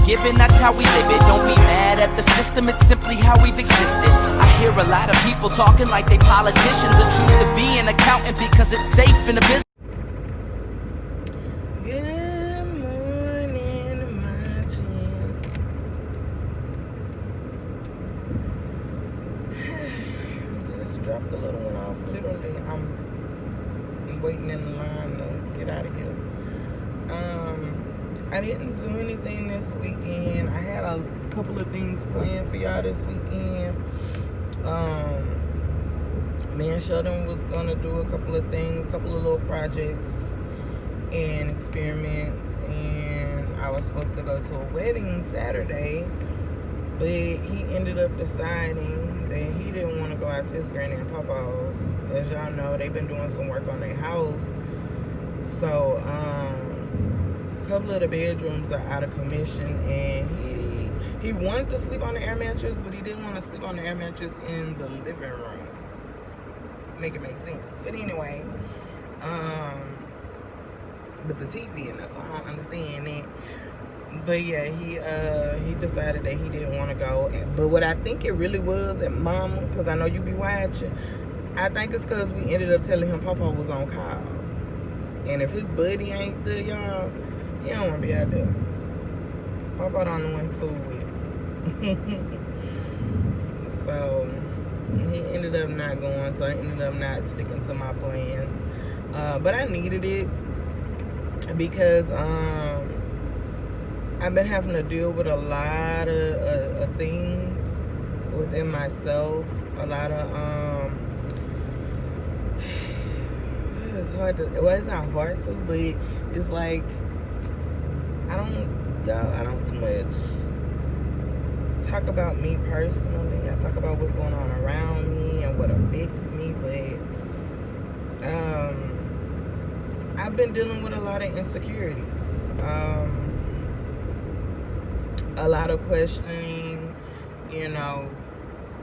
given, that's how we live it. Don't be mad at the system, it's simply how we've existed. I hear a lot of people talking like they politicians and choose to be an accountant because it's safe in the business. Good morning, my gym. Just dropped the little one off. Literally, I'm waiting in the line to get out of here. I didn't do anything this weekend. I had a couple of things planned for y'all this weekend. Me and Sheldon was gonna do a couple of things, a couple of little projects and experiments, and I was supposed to go to a wedding Saturday, but he ended up deciding that he didn't want to go out to his granny and papa's. As y'all know, they've been doing some work on their house, so a couple of the bedrooms are out of commission, and he wanted to sleep on the air mattress, but he didn't want to sleep on the air mattress in the living room. Make it make sense. But anyway, but the TV in there, so I don't understand that. But yeah, he decided that he didn't want to go. But what I think it really was at Mama, because I know you be watching, I think it's because we ended up telling him Papa was on call. And if his buddy ain't there, y'all, he don't want to be out there. Papa don't know what he fool with. So he ended up not going, so I ended up not sticking to my plans. But I needed it because I've been having to deal with a lot of things within myself. A lot of it's hard to, well, it's not hard to, but it's like I don't too much talk about me personally. I talk about what's going on around me and what affects me, but I've been dealing with a lot of insecurities, a lot of questioning,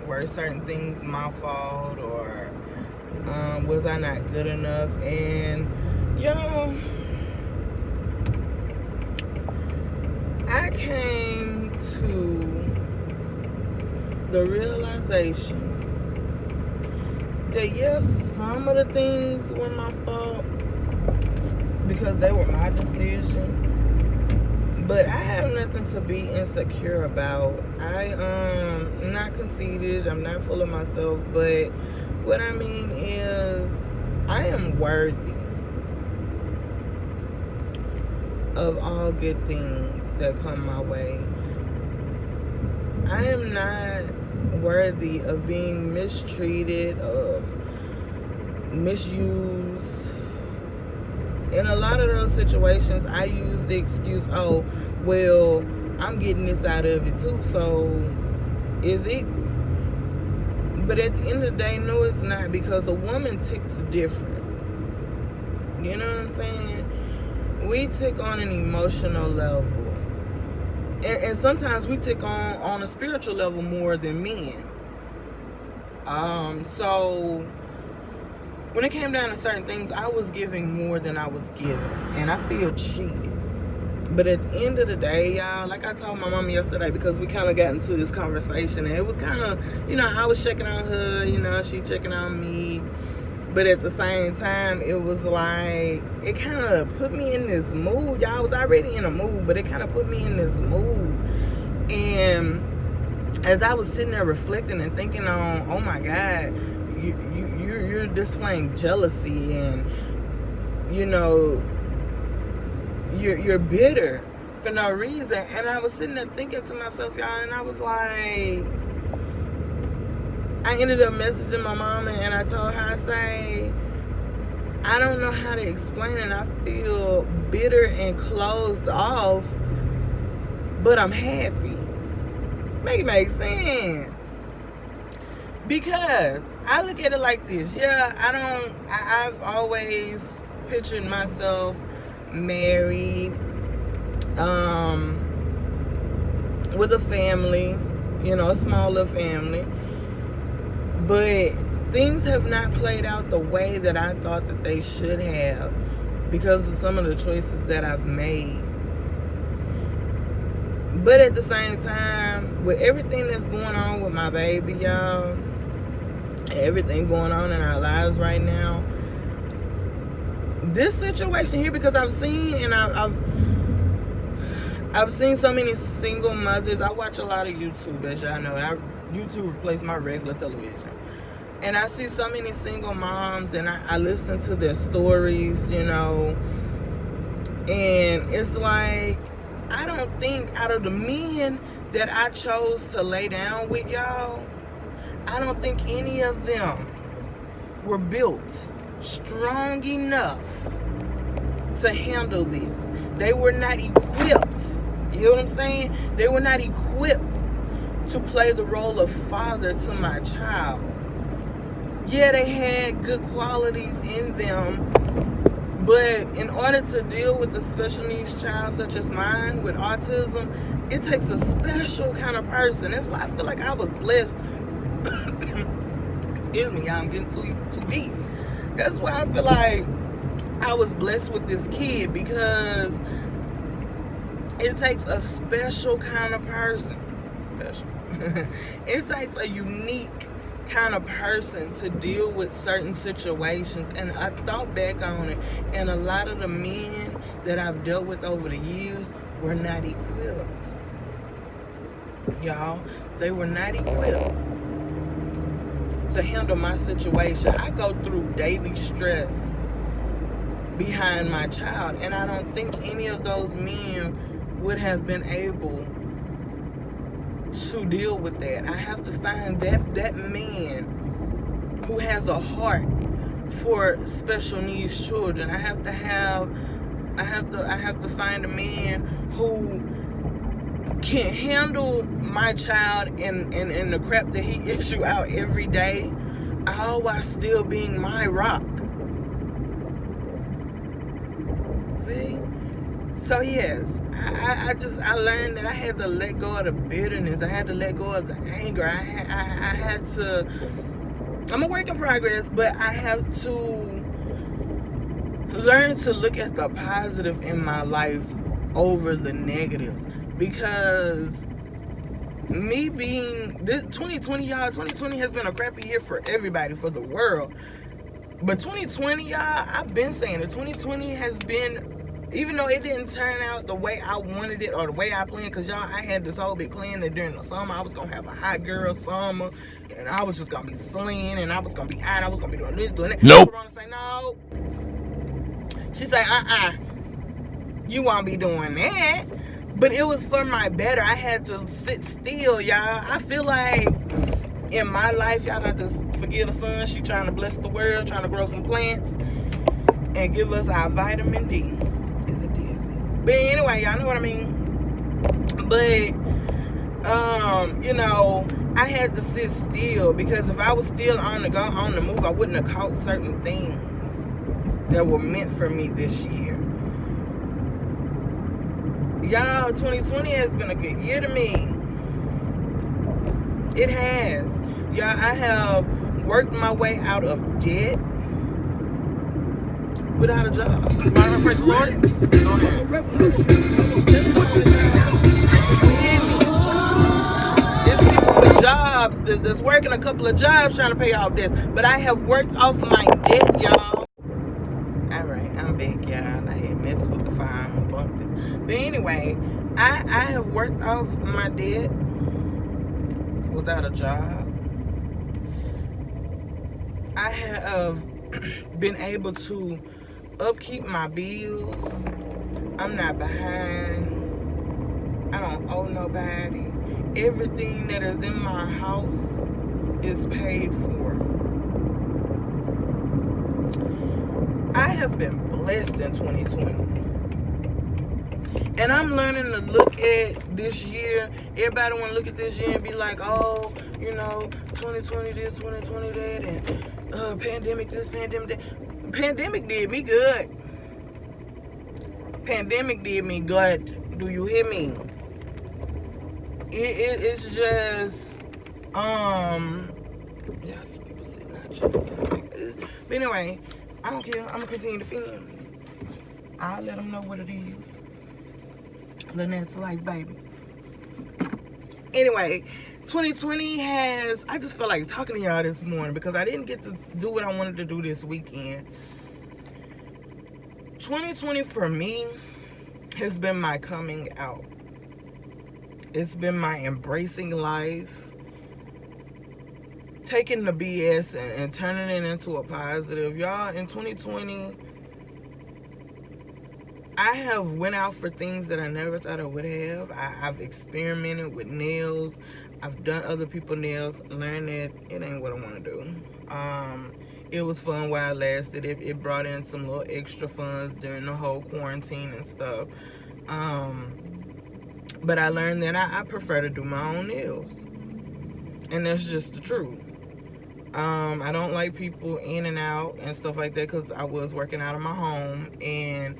were certain things my fault, or was I not good enough? And I came to the realization that yes, some of the things were my fault because they were my decision, but I have nothing to be insecure about. I'm not conceited, I'm not full of myself, but what I mean is I am worthy of all good things that come my way. I am not worthy of being mistreated, misused. In a lot of those situations, I use the excuse, oh, well, I'm getting this out of it too, so it's equal. But at the end of the day, no, it's not, because a woman ticks different. You know what I'm saying? We tick on an emotional level. And sometimes we tick on a spiritual level more than men. So when it came down to certain things, I was giving more than I was given, and I feel cheated. But at the end of the day, y'all, like I told my mom yesterday, because we kind of got into this conversation, and it was kind of, I was checking on her, she checking on me. But at the same time, it was like, it kind of put me in this mood. Y'all, I was already in a mood, but it kind of put me in this mood. And as I was sitting there reflecting and thinking on, oh my God, you're displaying jealousy, and, you're bitter for no reason. And I was sitting there thinking to myself, y'all, and I was like, I ended up messaging my mama, and I told her, I say, I don't know how to explain it. I feel bitter and closed off, but I'm happy. Make it make sense. Because I look at it like this. Yeah, I've always pictured myself married, with a family, a small little family. But things have not played out the way that I thought that they should have because of some of the choices that I've made. But at the same time, with everything that's going on with my baby, y'all, everything going on in our lives right now, this situation here, because I've seen and I've seen so many single mothers. I watch a lot of YouTube, as y'all know. YouTube replaced my regular television. And I see so many single moms, and I listen to their stories, you know. And it's like, I don't think out of the men that I chose to lay down with, y'all, I don't think any of them were built strong enough to handle this. They were not equipped. You know what I'm saying? They were not equipped to play the role of father to my child. Yeah, they had good qualities in them, but in order to deal with a special needs child such as mine with autism, it takes a special kind of person. That's why I feel like I was blessed. Excuse me, y'all, I'm getting too deep. That's why I feel like I was blessed with this kid, because it takes a special kind of person. Special. It takes a unique kind of person to deal with certain situations. And I thought back on it, and a lot of the men that I've dealt with over the years were not equipped. Y'all, they were not equipped to handle my situation. I go through daily stress behind my child, and I don't think any of those men would have been able to deal with that. I have to find that man who has a heart for special needs children. I have to find a man who can handle my child and the crap that he issue out every day, all while still being my rock. See? So yes, I learned that I had to let go of the bitterness. I had to let go of the anger. I had to. I'm a work in progress, but I have to learn to look at the positive in my life over the negatives. Because me being this 2020, y'all, 2020 has been a crappy year for everybody, for the world. But 2020, y'all, I've been saying it. 2020 has been. Even though it didn't turn out the way I wanted it or the way I planned, because y'all, I had this whole big plan that during the summer I was going to have a hot girl summer, and I was just going to be slaying, and I was going to be out, I was going to be doing this, doing that. Nope. Corona say no. She say, you won't be doing that. But it was for my better. I had to sit still, y'all. I feel like in my life, y'all got to forgive the sun. She trying to bless the world, trying to grow some plants and give us our vitamin D. But anyway, y'all know what I mean. But, you know, I had to sit still, because if I was still on the move, I wouldn't have caught certain things that were meant for me this year. Y'all, 2020 has been a good year to me. It has. Y'all, I have worked my way out of debt without a job. Praise the Lord. There's people with jobs that's working a couple of jobs trying to pay off debts. But I have worked off my debt, y'all. Alright, I'm back, y'all. I had messed with the fire and bumped it. But anyway, I have worked off my debt without a job. I have been able to upkeep my bills. I'm not behind. I don't owe nobody. Everything that is in my house is paid for. I have been blessed in 2020. And I'm learning to look at this year. Everybody want to look at this year and be like, oh, you know, 2020 this, 2020 that, and pandemic this, pandemic that. Pandemic did me good. Pandemic did me good. Do you hear me? It's just, yeah, these people sitting out here. But anyway, I don't care. I'm gonna continue to film. I'll let them know what it is. Lynette's life, baby. Anyway, 2020 has, I just felt like talking to y'all this morning because I didn't get to do what I wanted to do this weekend. 2020 for me has been my coming out. It's been my embracing life, taking the BS and turning it into a positive. Y'all, in 2020, I have went out for things that I never thought I would have. I've experimented with nails. I've done other people's nails, learned that it ain't what I want to do. It was fun while it lasted. It brought in some little extra funds during the whole quarantine and stuff. But I learned that I prefer to do my own nails. And that's just the truth. I don't like people in and out and stuff like that because I was working out of my home. And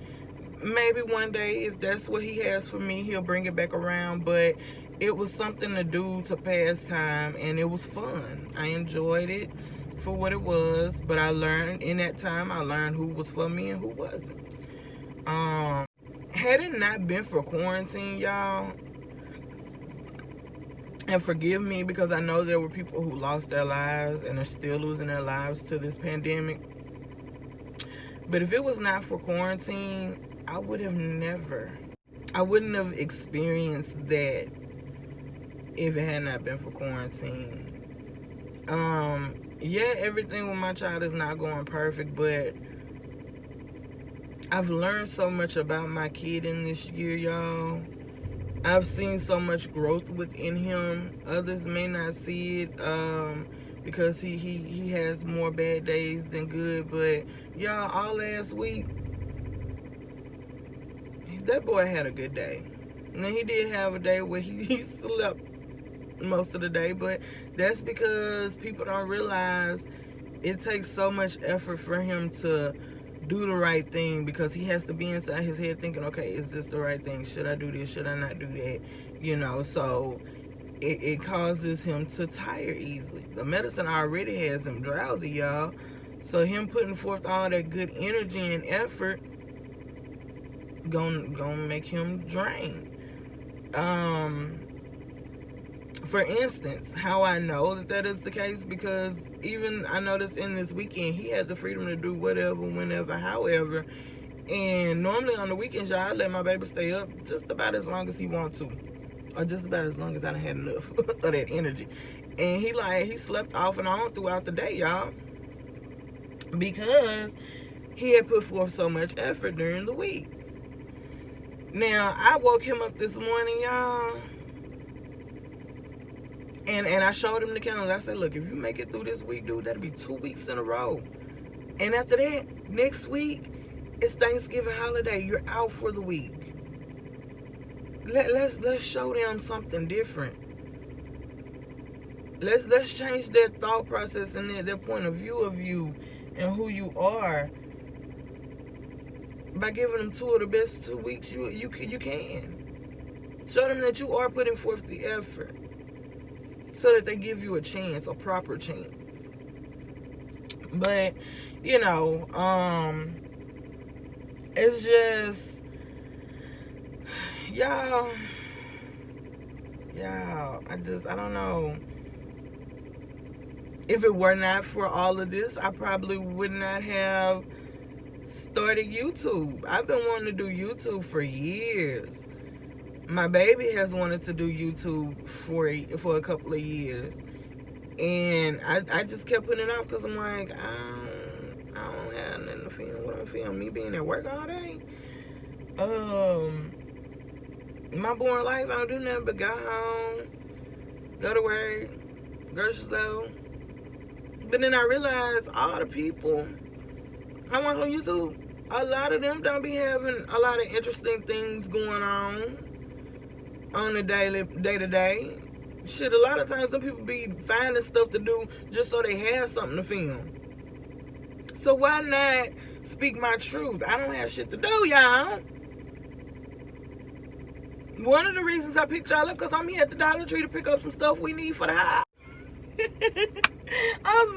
maybe one day, if that's what he has for me, he'll bring it back around. But it was something to do to pass time, and it was fun. I enjoyed it for what it was. But I learned, in that time, I learned who was for me and who wasn't. Had it not been for quarantine, y'all, and forgive me because I know there were people who lost their lives and are still losing their lives to this pandemic. But if it was not for quarantine, I wouldn't have experienced that if it had not been for quarantine. Yeah, everything with my child is not going perfect, but I've learned so much about my kid in this year, y'all. I've seen so much growth within him. Others may not see it because he has more bad days than good. But y'all, all last week, that boy had a good day. Now, he did have a day where he slept most of the day, but that's because people don't realize it takes so much effort for him to do the right thing, because he has to be inside his head thinking, okay, is this the right thing? Should I do this? Should I not do that? So it causes him to tire easily. The medicine already has him drowsy, y'all. So him putting forth all that good energy and effort gonna make him drain. For instance, how I know that is the case, because even I noticed in this weekend, he had the freedom to do whatever, whenever, however. And normally on the weekends, y'all, I let my baby stay up just about as long as he wants to, or just about as long as I done had enough of that energy. And he slept off and on throughout the day, y'all, because he had put forth so much effort during the week. Now, I woke him up this morning, y'all, and I showed him the calendar. I said, look, if you make it through this week, dude, that'll be 2 weeks in a row. And after that, next week, it's Thanksgiving holiday. You're out for the week. Let's show them something different. Let's change their thought process and their point of view of you and who you are by giving them 2 of the best 2 weeks you can. Show them that you are putting forth the effort, so that they give you a chance, a proper chance. But, it's just, y'all, I don't know. If it were not for all of this, I probably would not have started YouTube. I've been wanting to do YouTube for years. My baby has wanted to do YouTube for a couple of years, and I just kept putting it off because I'm like, I don't have nothing to film. What I'm film? Me being at work all day. My boring life, I don't do nothing but go home, go to work, grocery store. But then I realized all the people I watch on YouTube, a lot of them don't be having a lot of interesting things going on a day-to-day. Shit, a lot of times some people be finding stuff to do just so they have something to film. So why not speak my truth? I don't have shit to do, y'all. One of the reasons I picked y'all up because I'm here at the Dollar Tree to pick up some stuff we need for the house. I'm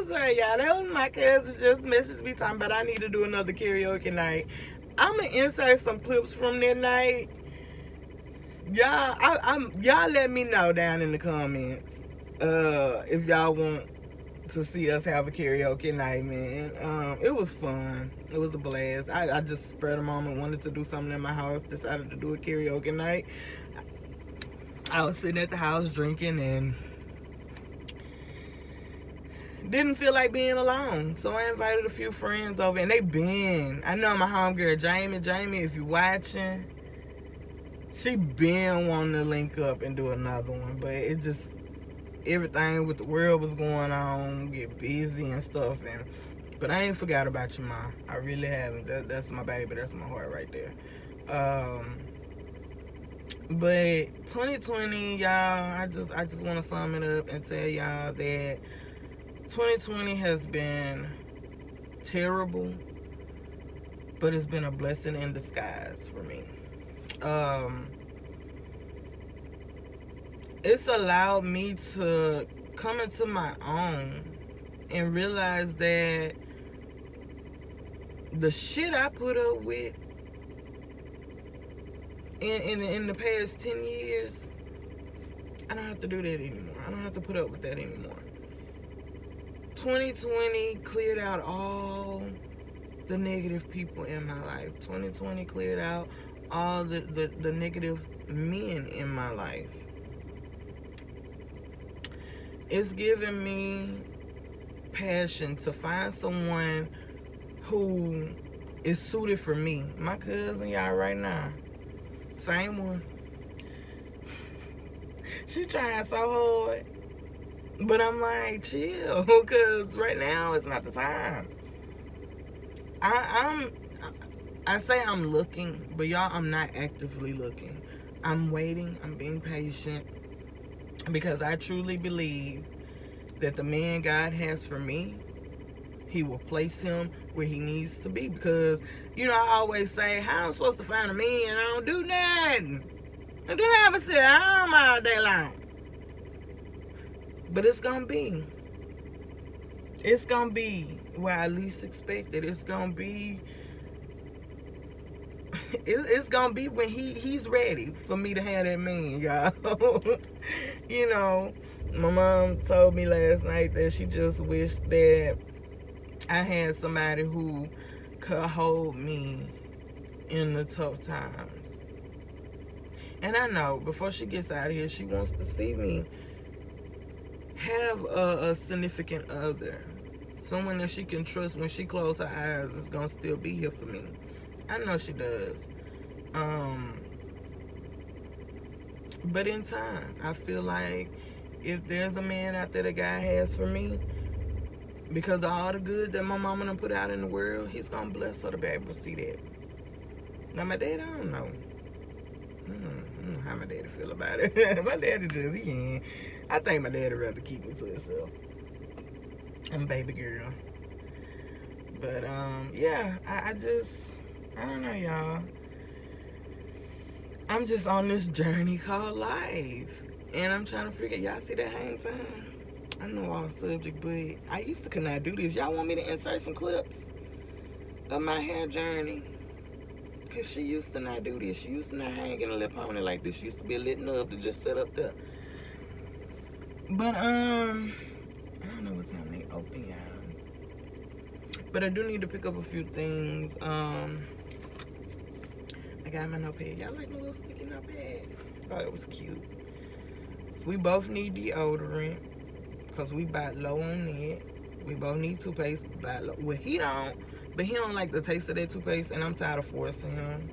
sorry, y'all. That was my cousin just messaged me talking about I need to do another karaoke night. I'm going to insert some clips from that night. y'all let me know down in the comments if y'all want to see us have a karaoke night, man. It was fun. It was a blast. I just spread a moment, wanted to do something in my house, decided to do a karaoke night. I was sitting at the house drinking and didn't feel like being alone. So I invited a few friends over, and I know my homegirl Jamie, if you watching, she been wanting to link up and do another one, but it just, everything with the world was going on, get busy and stuff, but I ain't forgot about you, Ma. I really haven't. That's my baby. That's my heart right there. But 2020, y'all, I just want to sum it up and tell y'all that 2020 has been terrible, but it's been a blessing in disguise for me. It's allowed me to come into my own and realize that the shit I put up with in the past 10 years, I don't have to do that anymore. I don't have to put up with that anymore. 2020 cleared out all the negative people in my life. 2020 cleared out all the negative men in my life. It's given me passion to find someone who is suited for me. My cousin, y'all, right now, same one. She trying so hard, but I'm like, chill, because right now it's not the time. I say I'm looking, but y'all, I'm not actively looking. I'm waiting. I'm being patient, because I truly believe that the man God has for me, He will place him where he needs to be. Because, I always say, how am I supposed to find a man? I don't do nothing. I do not ever sit at home all day long. But it's going to be. It's going to be where I least expect it. It's going to be. It's going to be when he's ready for me to have that man, y'all. My mom told me last night that she just wished that I had somebody who could hold me in the tough times. And I know before she gets out of here, she wants to see me have a significant other. Someone that she can trust when she closes her eyes is going to still be here for me. I know she does. But in time, I feel like if there's a man out there that God has for me, because of all the good that my mama done put out in the world, He's going to bless her to be able to see that. Now, my dad, I don't know. I don't know how my daddy feel about it. My daddy just, I think my daddy rather keep me to himself. I'm a baby girl. But, yeah, I don't know, y'all. I'm just on this journey called life. And I'm trying to figure, y'all see that hang time? I know off subject, but I used to could not do this. Y'all want me to insert some clips of my hair journey? Because she used to not do this. She used to not hang in a lip pony like this. She used to be a lit nub to just sit up there. But, I don't know what time they open, y'all. But I do need to pick up a few things. I got my notepad. Y'all like my little sticky notepad? Thought it was cute. We both need deodorant, because we bought low on that. We both need toothpaste. Well, he don't. But he don't like the taste of that toothpaste, and I'm tired of forcing him.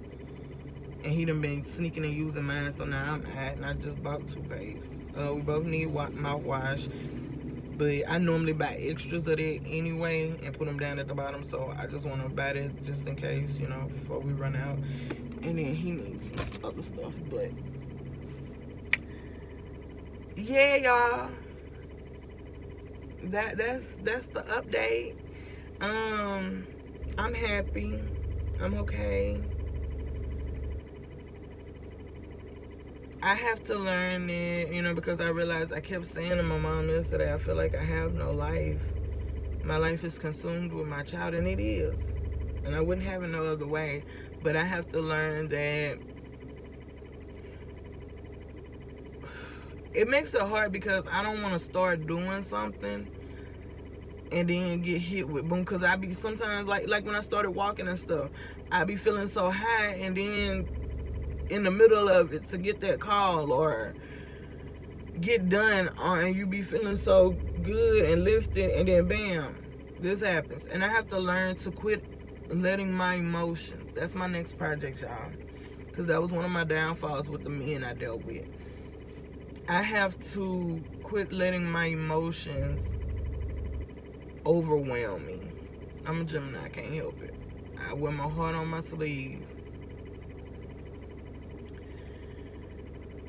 And he done been sneaking and using mine, so now I'm and I just bought toothpaste. We both need mouthwash. But I normally buy extras of it anyway and put them down at the bottom. So I just want to buy that just in case, before we run out. And then he needs some other stuff. But yeah, y'all. That's the update. I'm happy. I'm okay. I have to learn it, because I realized I kept saying to my mom yesterday, I feel like I have no life. My life is consumed with my child, and it is. And I wouldn't have it no other way. But I have to learn that it makes it hard because I don't want to start doing something and then get hit with boom. Because I be sometimes like when I started walking and stuff, I be feeling so high, and then in the middle of it to get that call or get done and you be feeling so good and lifted, and then bam, this happens. And I have to learn to quit letting my emotions. That's my next project, y'all, because that was one of my downfalls with the men I dealt with. I have to quit letting my emotions overwhelm me. I'm a Gemini, I can't help it. I wear my heart on my sleeve.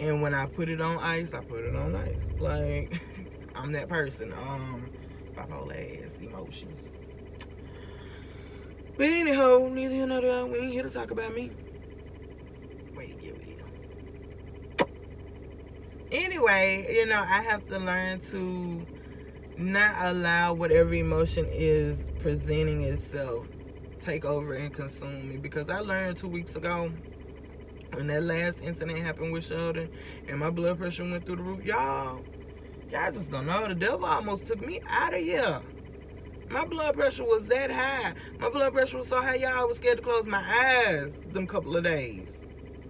And when I put it on ice, I put it on ice. Like, I'm that person. Bipolar ass emotions. But anyhow, neither here nor there. We ain't here to talk about me. Wait, yeah, we are. Anyway, I have to learn to not allow whatever emotion is presenting itself take over and consume me. Because I learned 2 weeks ago, when that last incident happened with Sheldon and my blood pressure went through the roof, y'all just don't know. The devil almost took me out of here. My blood pressure was that high. My blood pressure was so high, y'all, I was scared to close my eyes them couple of days.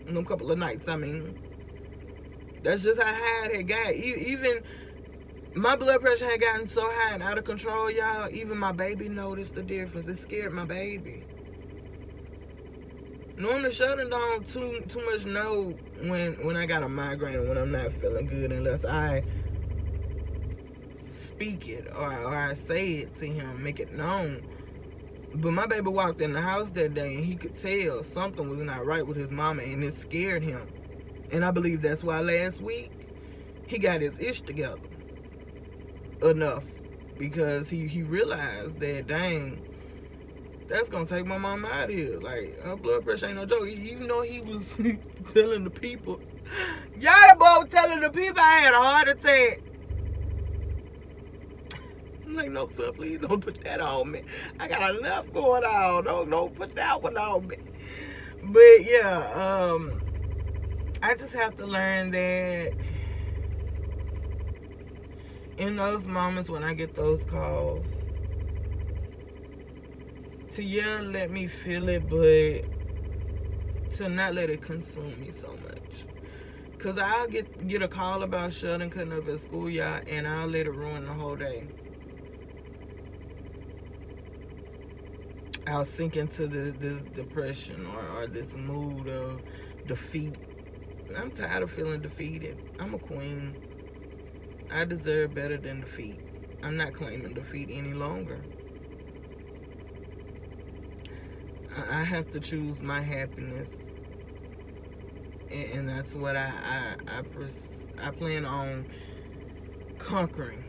Them couple of nights, I mean. That's just how high it had got. Even my blood pressure had gotten so high and out of control, y'all. Even my baby noticed the difference. It scared my baby. Normally, Sheldon don't too much know when I got a migraine and when I'm not feeling good unless I speak it or I say it to him, make it known. But my baby walked in the house that day and he could tell something was not right with his mama, and it scared him. And I believe that's why last week he got his ish together enough, because he realized that, dang, that's gonna take my mama out of here. Like, her blood pressure ain't no joke. Even though he was telling the people, y'all, the boy was telling the people I had a heart attack. I'm like, no, sir, please don't put that on me. I got enough going on. Don't put that one on me. But yeah, I just have to learn that in those moments when I get those calls, to let me feel it, but to not let it consume me so much. Cause I'll get a call about Sheldon cutting up at school, y'all, and I'll let it ruin the whole day. I'll sink into this depression or this mood of defeat. I'm tired of feeling defeated. I'm a queen. I deserve better than defeat. I'm not claiming defeat any longer. I have to choose my happiness, and that's what I plan on conquering,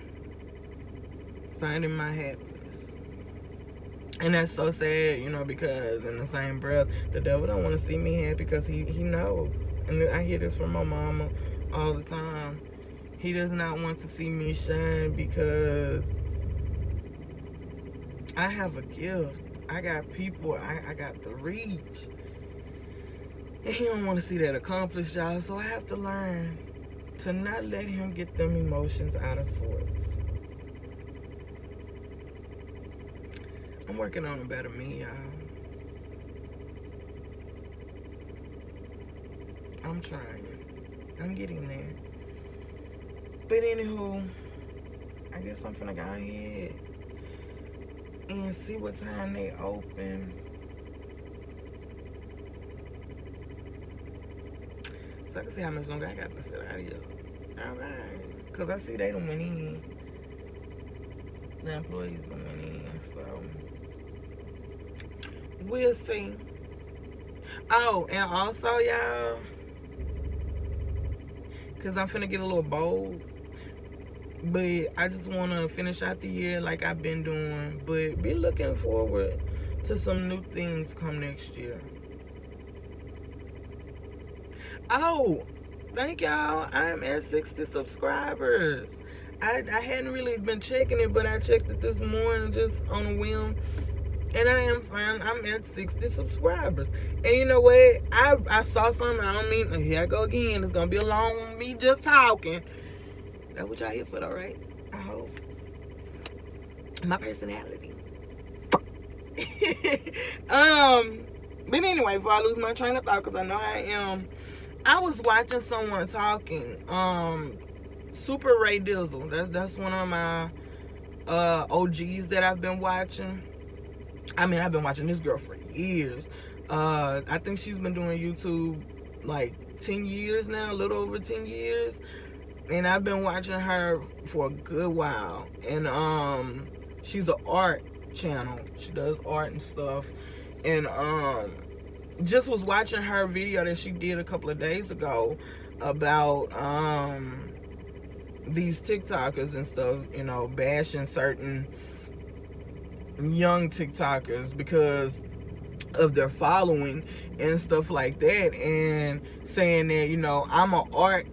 finding my happiness. And that's so sad, because in the same breath, the devil don't want to see me happy because he knows. And I hear this from my mama all the time. He does not want to see me shine because I have a gift. I got people. I got the reach. And he don't want to see that accomplished, y'all. So I have to learn to not let him get them emotions out of sorts. I'm working on a better me, y'all. I'm trying. I'm getting there. But anywho, I guess I'm finna go ahead and see what time they open. So I can see how much longer I got to sit out here. Alright. Because I see they done went in. The employees done went in. So we'll see. Oh, and also, y'all, because I'm finna get a little bold, but I just want to finish out the year like I've been doing, but be looking forward to some new things come next year. Oh, thank y'all. I'm at 60 subscribers. I hadn't really been checking it, but I checked it this morning just on a whim. And I am fine. I'm at 60 subscribers. And you know what? I saw something. I don't mean, here I go again. It's going to be along with me just talking. That's what y'all here for, though, right? I hope. My personality. But anyway, before I lose my train of thought, because I know how I am, I was watching someone talking. Super Ray Dizzle. That's one of my OGs that I've been watching. I mean, I've been watching this girl for years. I think she's been doing YouTube like 10 years now, a little over 10 years. And I've been watching her for a good while. And she's an art channel. She does art and stuff. And just was watching her video that she did a couple of days ago about these TikTokers and stuff, you know, bashing certain young TikTokers because of their following and stuff like that, and saying that, you know, I'm an art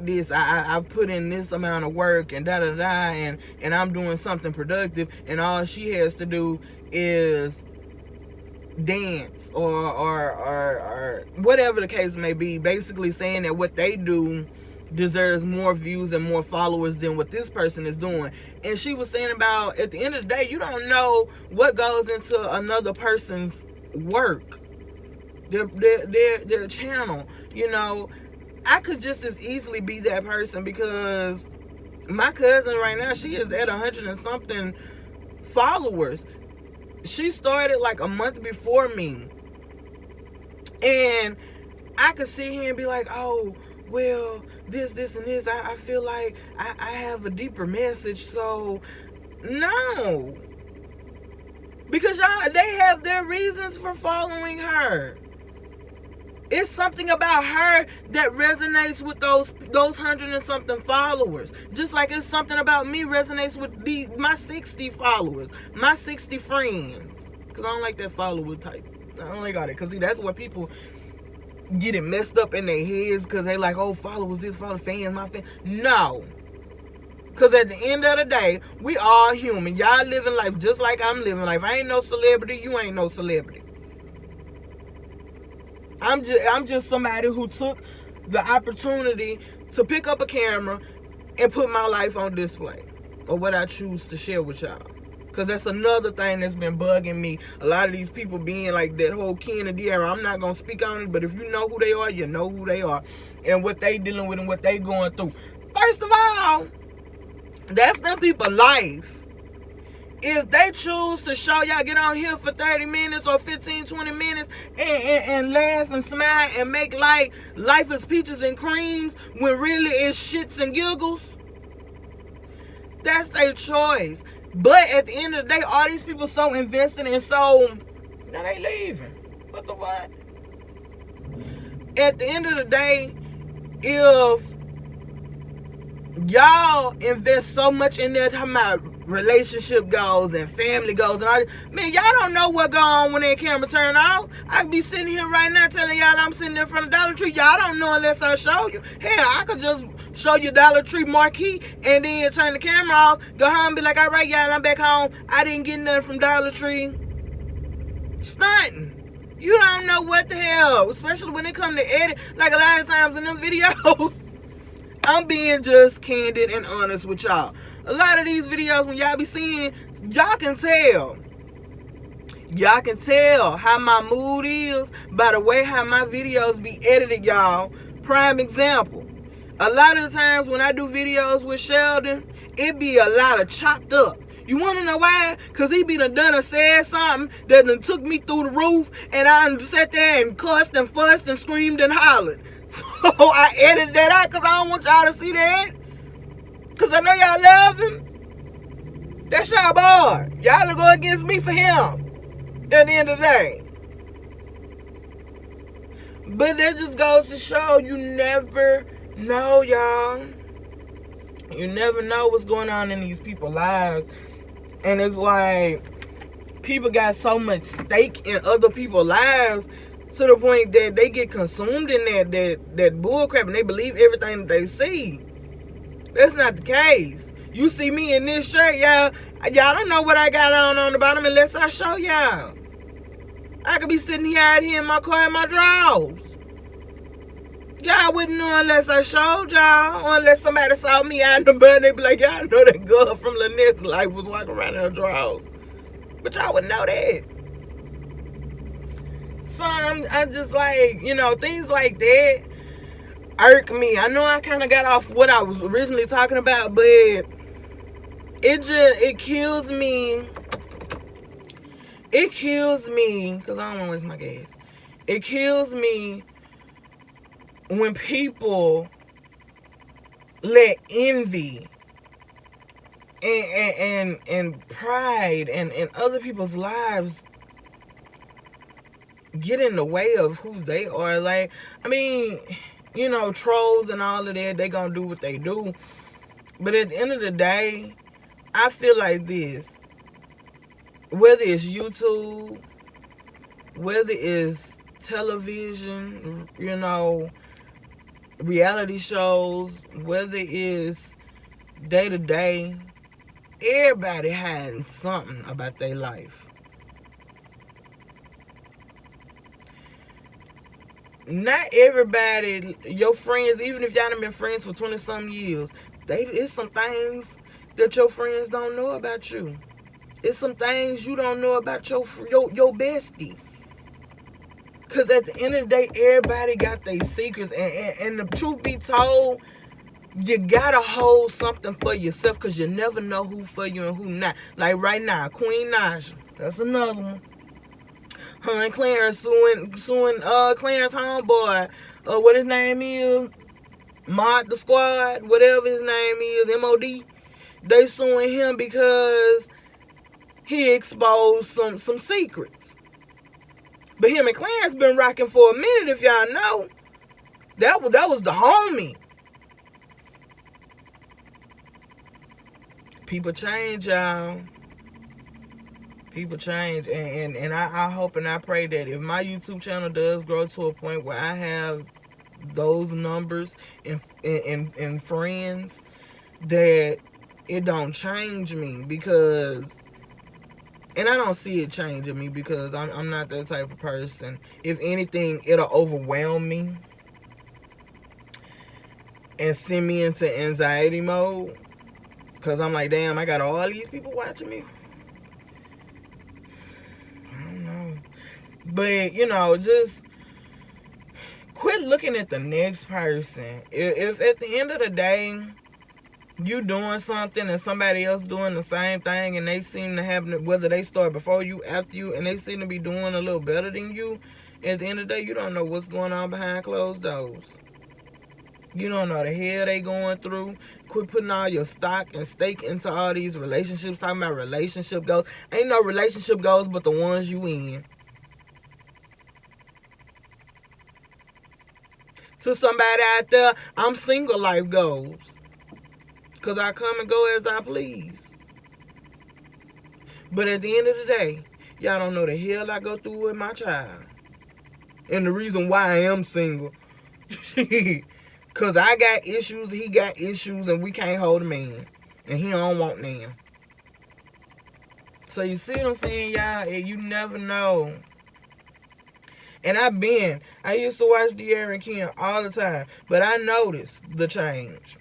this, I've put in this amount of work and da da da, and I'm doing something productive, and all she has to do is dance or whatever the case may be, basically saying that what they do deserves more views and more followers than what this person is doing. And she was saying about, at the end of the day, you don't know what goes into another person's work, their channel. You know, I could just as easily be that person, because my cousin right now, she is at 100 and something followers. She started like a month before me, and I could sit here and be like, oh, well, this and this, I feel like I have a deeper message. So no, because they have their reasons for following her. It's something about her that resonates with those 100 and something followers. Just like it's something about me resonates with my 60 followers, my 60 friends. Because I don't like that follower type. I don't like all that. Because see, that's where people get it messed up in their heads, because they like, oh, followers this, follow fans, my fans. No. Because at the end of the day, we all human. Y'all living life just like I'm living life. I ain't no celebrity. You ain't no celebrity. I'm just somebody who took the opportunity to pick up a camera and put my life on display, or what I choose to share with y'all. Because that's another thing that's been bugging me. A lot of these people being like that whole Kennedy era. I'm not going to speak on it, but if you know who they are, you know who they are. And what they dealing with and what they going through. First of all, that's them people's life. If they choose to show y'all, get on here for 30 minutes or 15, 20 minutes and laugh and smile and make like life is peaches and creams when really it's shits and giggles, that's their choice. But at the end of the day, all these people so invested and so, now they leaving. What the fuck? At the end of the day, if y'all invest so much in there talking about relationship goals and family goals and all that, man, y'all don't know what go on when that camera turn off. I could be sitting here right now telling y'all I'm sitting in front of Dollar Tree. Y'all don't know unless I show you. Hell, I could just show you Dollar Tree marquee and then turn the camera off, go home and be like, all right, y'all, I'm back home. I didn't get nothing from Dollar Tree. Stunting. You don't know what the hell, especially when it comes to edit. Like a lot of times in them videos, I'm being just candid and honest with y'all. A lot of these videos, when y'all be seeing, y'all can tell. Y'all can tell how my mood is by the way how my videos be edited, y'all. Prime example. A lot of the times when I do videos with Sheldon, it be a lot of chopped up. You want to know why? Because he be done or said something that done took me through the roof, and I sat there and cussed and fussed and screamed and hollered. So I edited that out because I don't want y'all to see that. Because I know y'all love him. That's y'all boy. Y'all will go against me for him at the end of the day. But that just goes to show you never know, y'all. You never know what's going on in these people's lives. And it's like, people got so much stake in other people's lives to the point that they get consumed in that bull crap, and they believe everything that they see. That's not the case. You see me in this shirt, y'all don't know what I got on the bottom unless I show y'all. I could be sitting here out here in my car in my drawers. Y'all wouldn't know unless I showed y'all, or unless somebody saw me out in the bed. They'd be like, y'all know that girl from Lynette's life was walking around in her drawers. But y'all would know that. So I'm just like, things like that irk me. I know I kind of got off what I was originally talking about, but it kills me. It kills me, because I don't want to waste my gas. It kills me when people let envy and pride and other people's lives get in the way of who they are. Like, I mean, trolls and all of that, they gonna do what they do. But at the end of the day, I feel like this. Whether it's YouTube, whether it's television, reality shows, whether it's day to day, everybody hiding something about their life. Not everybody, your friends, even if y'all done been friends for 20-something years, it's some things that your friends don't know about you. It's some things you don't know about your bestie. Because at the end of the day, everybody got their secrets. And the truth be told, you gotta hold something for yourself, because you never know who for you and who not. Like right now, Queen Naja, that's another one. Her and Clarence suing Clarence homeboy, what his name is, Mod the Squad, whatever his name is, MOD. They suing him because he exposed some secrets. But him and Clarence been rocking for a minute, if y'all know. That was the homie. People change, y'all. People change, and I hope and I pray that if my YouTube channel does grow to a point where I have those numbers and friends, that it don't change me, because, and I don't see it changing me, because I'm not that type of person. If anything, it'll overwhelm me and send me into anxiety mode, because I'm like, damn, I got all these people watching me. But, just quit looking at the next person. If at the end of the day, you doing something and somebody else doing the same thing, and they seem to have, whether they start before you, after you, and they seem to be doing a little better than you, at the end of the day, you don't know what's going on behind closed doors. You don't know the hell they going through. Quit putting all your stock and stake into all these relationships, talking about relationship goals. Ain't no relationship goals but the ones you in. To somebody out there, I'm single life goals, because I come and go as I please. But at the end of the day, y'all don't know the hell I go through with my child. And the reason why I am single. Because I got issues, he got issues, and we can't hold a man. And he don't want them. So you see what I'm saying, y'all? You never know. And I used to watch De'Aaron and Kim all the time, but I noticed the change.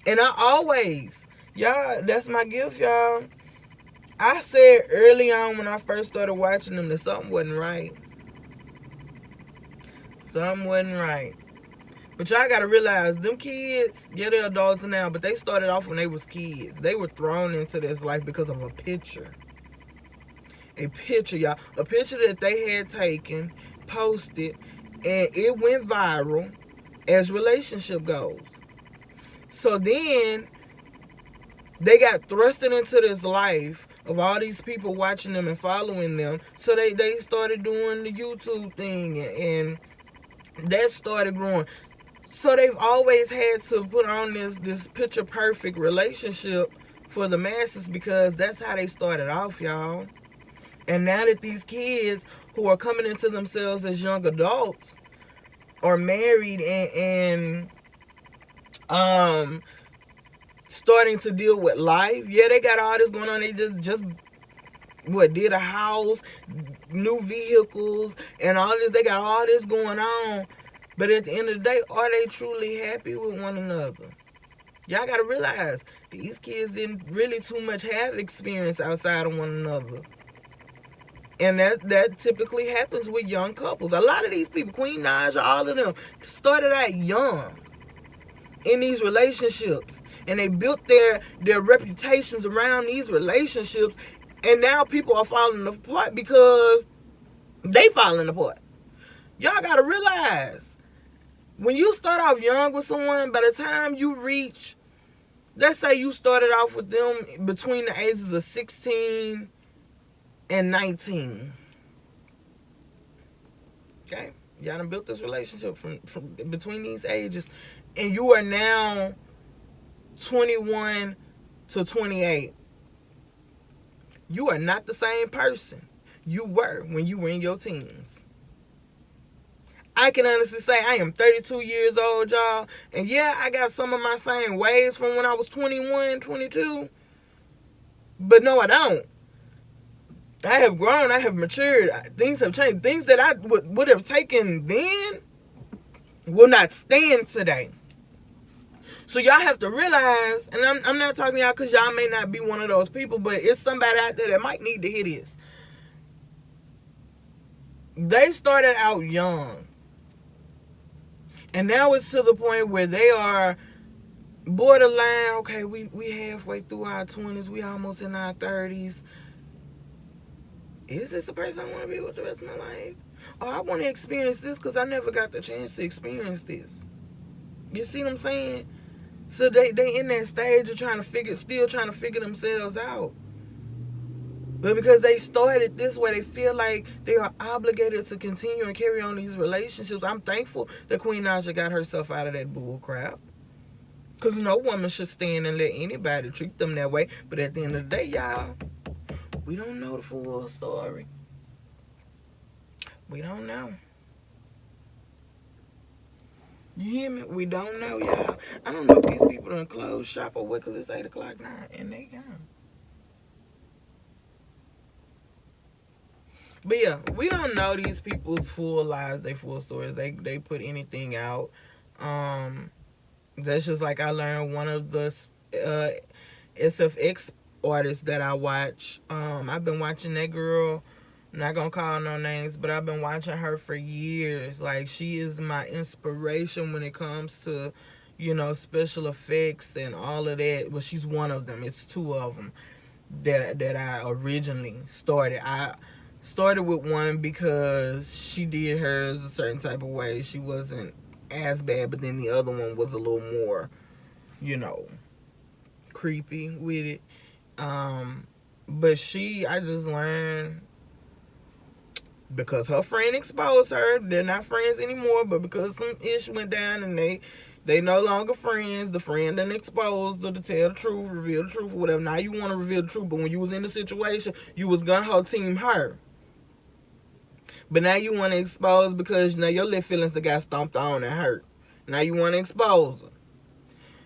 And I always, y'all, that's my gift, y'all. I said early on when I first started watching them that something wasn't right. Something wasn't right. But y'all gotta realize, them kids, yeah, they're adults now, but they started off when they was kids. They were thrown into this life because of a picture. A picture, y'all. A picture that they had taken, posted, and it went viral as relationship goals. So then they got thrusted into this life of all these people watching them and following them. So they started doing the YouTube thing, and that started growing. So they've always had to put on this picture perfect relationship for the masses, because that's how they started off, y'all. And now that these kids who are coming into themselves as young adults are married and starting to deal with life, yeah, they got all this going on. They just did a house, new vehicles, and all this. They got all this going on. But at the end of the day, are they truly happy with one another? Y'all gotta realize these kids didn't really too much have experience outside of one another. And that typically happens with young couples. A lot of these people, Queen Naja, all of them, started out young in these relationships. And they built their reputations around these relationships. And now people are falling apart because they falling apart. Y'all gotta realize, when you start off young with someone, by the time you reach, let's say you started off with them between the ages of 16 and 19. Okay? Y'all done built this relationship from between these ages, and you are now 21 to 28. You are not the same person you were when you were in your teens. I can honestly say I am 32 years old, y'all. And yeah, I got some of my same ways from when I was 21, 22. But no, I don't. I have grown. I have matured. Things have changed. Things that I would have taken then will not stand today. So y'all have to realize, and I'm not talking to y'all because y'all may not be one of those people, but it's somebody out there that might need to hear this. They started out young. And now it's to the point where they are borderline, okay, we halfway through our 20s, we almost in our 30s. Is this the person I want to be with the rest of my life? Or I want to experience this because I never got the chance to experience this. You see what I'm saying? So they in that stage of still trying to figure themselves out. But because they started this way, they feel like they are obligated to continue and carry on these relationships. I'm thankful that Queen Naja got herself out of that bull crap. Because no woman should stand and let anybody treat them that way. But at the end of the day, y'all, we don't know the full story. We don't know. You hear me? We don't know, y'all. I don't know if these people done closed shop or what, because it's 8 o'clock now and they gone. But yeah, we don't know these people's full lives, their full stories. They put anything out. That's just like I learned one of the SFX artists that I watch. I've been watching that girl. I'm not gonna call no names, but I've been watching her for years. Like, she is my inspiration when it comes to, special effects and all of that. Well, she's one of them. It's two of them that I originally started. I started with one because she did hers a certain type of way. She wasn't as bad, but then the other one was a little more, creepy with it. But I just learned, because her friend exposed her. They're not friends anymore, but because some ish went down and they no longer friends, the friend done exposed her to tell the truth, reveal the truth, or whatever. Now you want to reveal the truth, but when you was in the situation, you was gonna whole team her. But now you want to expose because your little feelings that got stomped on and hurt. Now you want to expose her.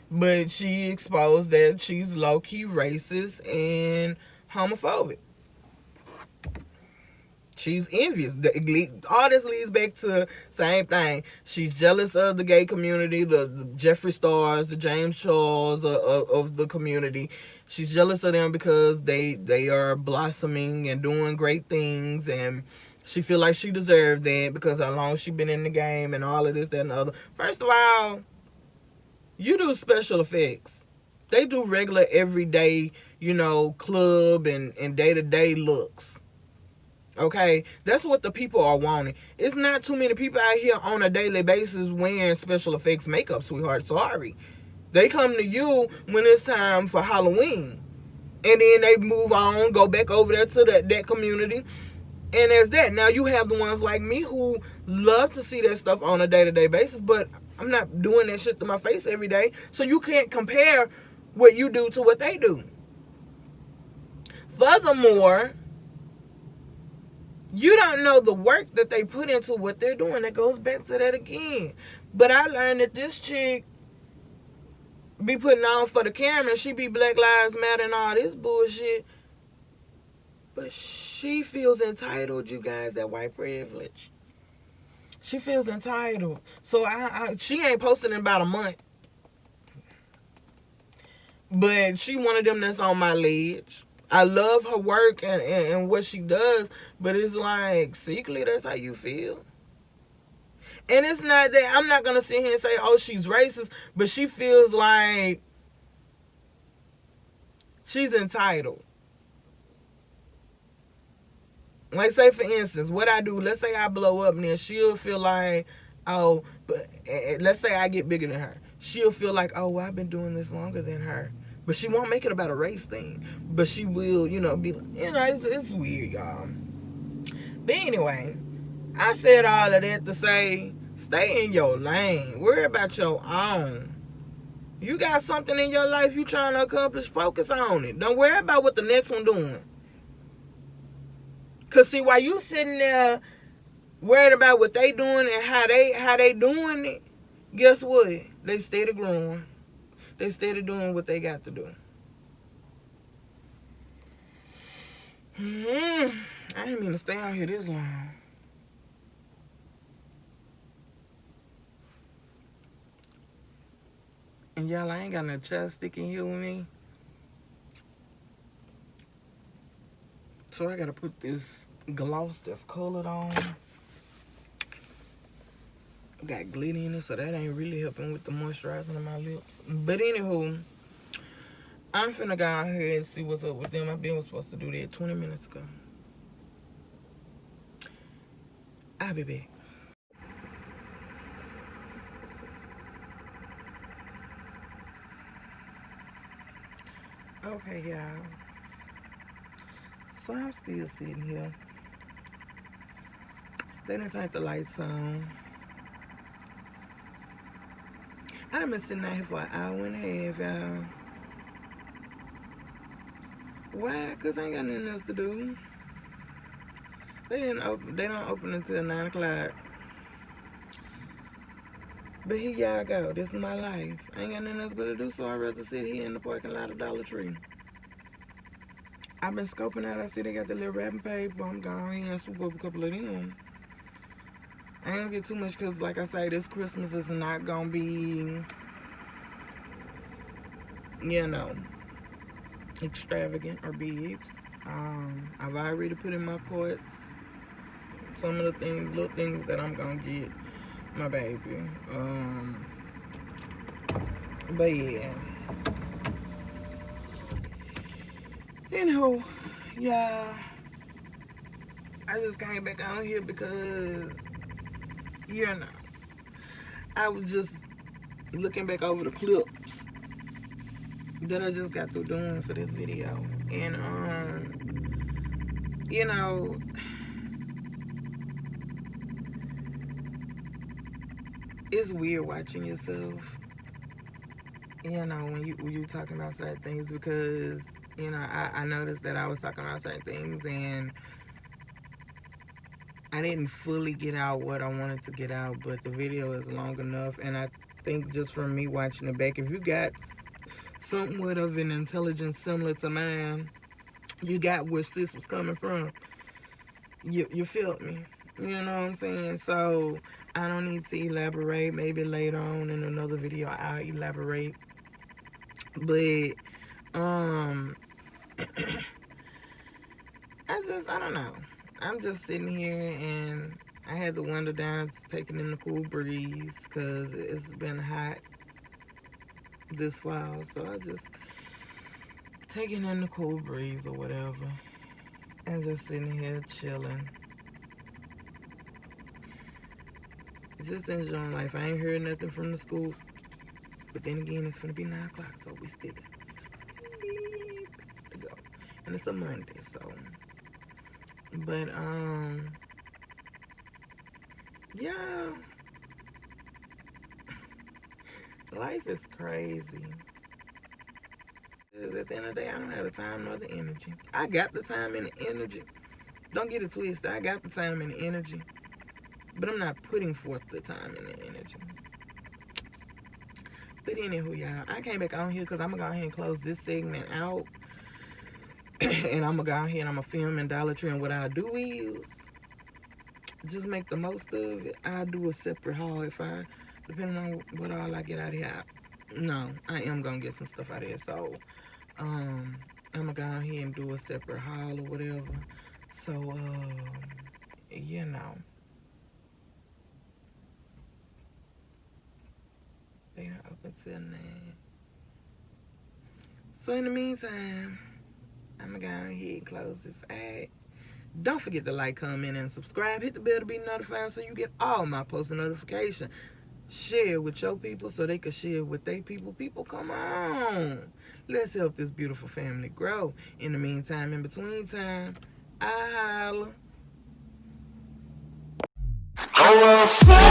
But she exposed that she's low-key racist and homophobic. She's envious. All this leads back to the same thing. She's jealous of the gay community, the Jeffree Stars, the James Charles of the community. She's jealous of them because they are blossoming and doing great things, and she feel like she deserved that because how long she been in the game and all of this, that, and the other. First of all, you do special effects. They do regular, everyday, club and day-to-day looks. Okay? That's what the people are wanting. It's not too many people out here on a daily basis wearing special effects makeup, sweetheart. Sorry. They come to you when it's time for Halloween. And then they move on, go back over there to that community. And there's that. Now you have the ones like me who love to see that stuff on a day-to-day basis, but I'm not doing that shit to my face every day. So you can't compare what you do to what they do. Furthermore, you don't know the work that they put into what they're doing. That goes back to that again. But I learned that this chick be putting on for the camera. She be Black Lives Matter and all this bullshit. But she feels entitled, you guys, that white privilege. She feels entitled. So she ain't posted in about a month. But she one of them that's on my ledge. I love her work and what she does, but it's like, secretly, that's how you feel. And it's not that, I'm not going to sit here and say, oh, she's racist, but she feels like she's entitled. Like, say, for instance, what I do, let's say I blow up, and then she'll feel like, oh, but let's say I get bigger than her. She'll feel like, oh, well, I've been doing this longer than her. But she won't make it about a race thing. But she will, be, it's weird, y'all. But anyway, I said all of that to say, stay in your lane. Worry about your own. You got something in your life you trying to accomplish, focus on it. Don't worry about what the next one doing. Because, see, while you sitting there worried about what they doing and how they doing it, guess what? They steady growing. They steady doing what they got to do. I didn't mean to stay out here this long. And y'all, I ain't got no chapstick in here with me. So I gotta put this gloss that's colored on. Got glitter in it, so that ain't really helping with the moisturizing of my lips. But anywho, I'm finna go out here and see what's up with them. I've been supposed to do that 20 minutes ago. I'll be back. Okay, y'all. So I'm still sitting here. They didn't turn the lights on. I've been sitting out here for an hour and a half, y'all. Why? Because I ain't got nothing else to do. They don't open until 9 o'clock. But here y'all go. This is my life. I ain't got nothing else but to do, so I'd rather sit here in the parking lot of Dollar Tree. I've been scoping out. I see they got the little wrapping paper. I'm going here and swoop up a couple of them. I ain't gonna get too much because, like I say, this Christmas is not gonna be, extravagant or big. I've already put in my carts some of the little things that I'm gonna get my baby. But yeah. Anywho, yeah, I just came back on here because, I was just looking back over the clips that I just got through doing for this video. And, it's weird watching yourself, when you talking about certain things, because, I noticed that I was talking about certain things and I didn't fully get out what I wanted to get out, but the video is long enough, and I think just from me watching it back, if you got somewhat of an intelligence similar to mine, you got where this was coming from. You felt me. You know what I'm saying? So I don't need to elaborate. Maybe later on in another video I'll elaborate. But I don't know. I'm just sitting here and I had the window down, taking in the cool breeze because it's been hot this fall. So I just taking in the cool breeze or whatever and just sitting here chilling. Just enjoying life. I ain't heard nothing from the school. But then again, it's gonna be 9 o'clock, so we still got to go. And it's a Monday, so. But, yeah. Life is crazy. At the end of the day, I don't have the time nor the energy. I got the time and the energy. Don't get it twisted. I got the time and the energy. But I'm not putting forth the time and the energy. But anywho, y'all, I came back on here because I'm going to go ahead and close this segment out. And I'm going to go out here and I'm going to film in Dollar Tree. And what I'll do is, just make the most of it. I'll do a separate haul if depending on what all I get out of here. I am gonna get some stuff out of here. So, I'm gonna go ahead and do a separate haul or whatever. So, they are open till 9. So in the meantime, I'm gonna go ahead and close this ad. Don't forget to like, comment, and subscribe. Hit the bell to be notified so you get all my post notifications. Share with your people so they can share with their people. People, come on. Let's help this beautiful family grow. In the meantime, in between time, I holla.